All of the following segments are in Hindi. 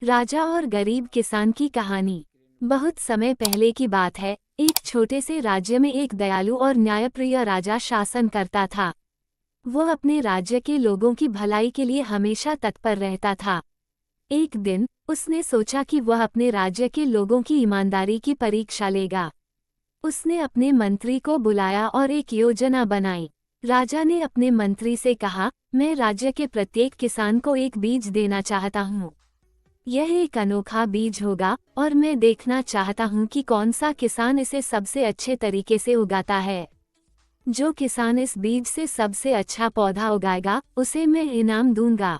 राजा और गरीब किसान की कहानी। बहुत समय पहले की बात है। एक छोटे से राज्य में एक दयालु और न्यायप्रिय राजा शासन करता था। वह अपने राज्य के लोगों की भलाई के लिए हमेशा तत्पर रहता था। एक दिन उसने सोचा कि वह अपने राज्य के लोगों की ईमानदारी की परीक्षा लेगा। उसने अपने मंत्री को बुलाया और एक योजना बनाई। राजा ने अपने मंत्री से कहा, मैं राज्य के प्रत्येक किसान को एक बीज देना चाहता हूँ। यह एक अनोखा बीज होगा और मैं देखना चाहता हूँ कि कौन सा किसान इसे सबसे अच्छे तरीके से उगाता है। जो किसान इस बीज से सबसे अच्छा पौधा उगाएगा उसे मैं इनाम दूंगा।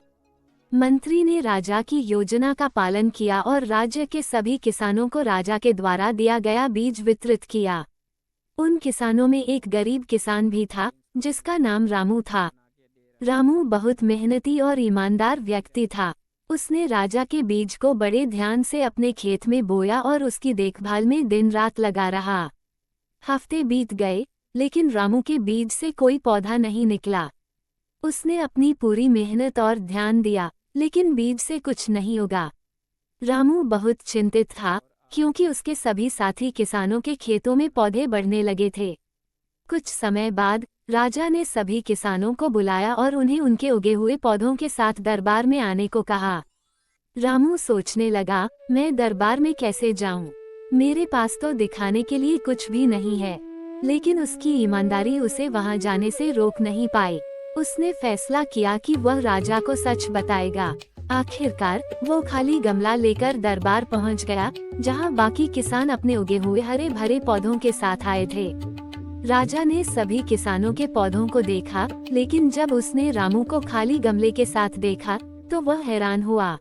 मंत्री ने राजा की योजना का पालन किया और राज्य के सभी किसानों को राजा के द्वारा दिया गया बीज वितरित किया। उन किसानों में एक गरीब किसान भी था जिसका नाम रामू था। रामू बहुत मेहनती और ईमानदार व्यक्ति था। उसने राजा के बीज को बड़े ध्यान से अपने खेत में बोया और उसकी देखभाल में दिन रात लगा रहा। हफ्ते बीत गए, लेकिन रामू के बीज से कोई पौधा नहीं निकला। उसने अपनी पूरी मेहनत और ध्यान दिया, लेकिन बीज से कुछ नहीं उगा। रामू बहुत चिंतित था, क्योंकि उसके सभी साथी किसानों के खेतों में पौधे बढ़ने लगे थे। कुछ समय बाद राजा ने सभी किसानों को बुलाया और उन्हें उनके उगे हुए पौधों के साथ दरबार में आने को कहा। रामू सोचने लगा, मैं दरबार में कैसे जाऊं? मेरे पास तो दिखाने के लिए कुछ भी नहीं है। लेकिन उसकी ईमानदारी उसे वहां जाने से रोक नहीं पाई। उसने फैसला किया कि वह राजा को सच बताएगा। आखिरकार वो खाली गमला लेकर दरबार पहुंच गया, जहां बाकी किसान अपने उगे हुए हरे भरे पौधों के साथ आए थे। राजा ने सभी किसानों के पौधों को देखा, लेकिन जब उसने रामू को खाली गमले के साथ देखा तो वह हैरान हुआ।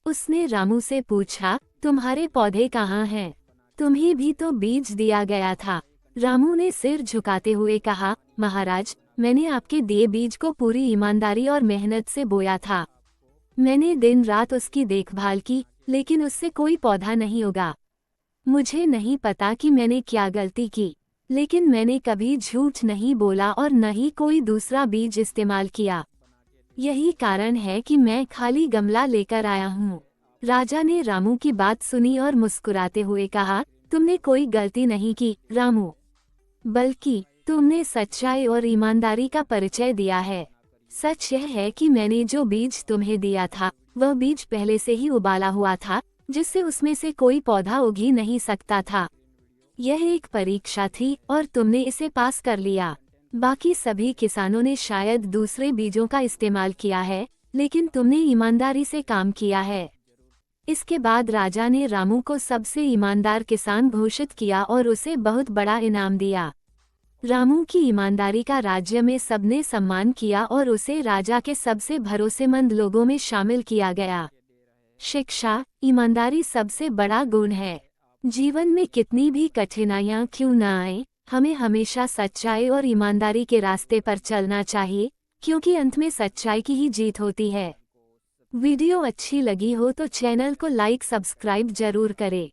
उसने रामू से पूछा, तुम्हारे पौधे कहाँ हैं? तुम्हें भी तो बीज दिया गया था। रामू ने सिर झुकाते हुए कहा, महाराज, मैंने आपके दिए बीज को पूरी ईमानदारी और मेहनत से बोया था। मैंने दिन रात उसकी देखभाल की, लेकिन उससे कोई पौधा नहीं उगा। मुझे नहीं पता कि मैंने क्या गलती की, लेकिन मैंने कभी झूठ नहीं बोला और न ही कोई दूसरा बीज इस्तेमाल किया। यही कारण है कि मैं खाली गमला लेकर आया हूँ। राजा ने रामू की बात सुनी और मुस्कुराते हुए कहा, तुमने कोई गलती नहीं की रामू, बल्कि तुमने सच्चाई और ईमानदारी का परिचय दिया है। सच यह है कि मैंने जो बीज तुम्हें दिया था वह बीज पहले से ही उबाला हुआ था, जिससे उसमें से कोई पौधा उग ही नहीं सकता था। यह एक परीक्षा थी और तुमने इसे पास कर लिया। बाकी सभी किसानों ने शायद दूसरे बीजों का इस्तेमाल किया है, लेकिन तुमने ईमानदारी से काम किया है। इसके बाद राजा ने रामू को सबसे ईमानदार किसान घोषित किया और उसे बहुत बड़ा इनाम दिया। रामू की ईमानदारी का राज्य में सबने सम्मान किया और उसे राजा के सबसे भरोसेमंद लोगों में शामिल किया गया। शिक्षा, ईमानदारी सबसे बड़ा गुण है। जीवन में कितनी भी कठिनाइयां क्यों न आए, हमें हमेशा सच्चाई और ईमानदारी के रास्ते पर चलना चाहिए, क्योंकि अंत में सच्चाई की ही जीत होती है। वीडियो अच्छी लगी हो तो चैनल को लाइक सब्सक्राइब जरूर करें।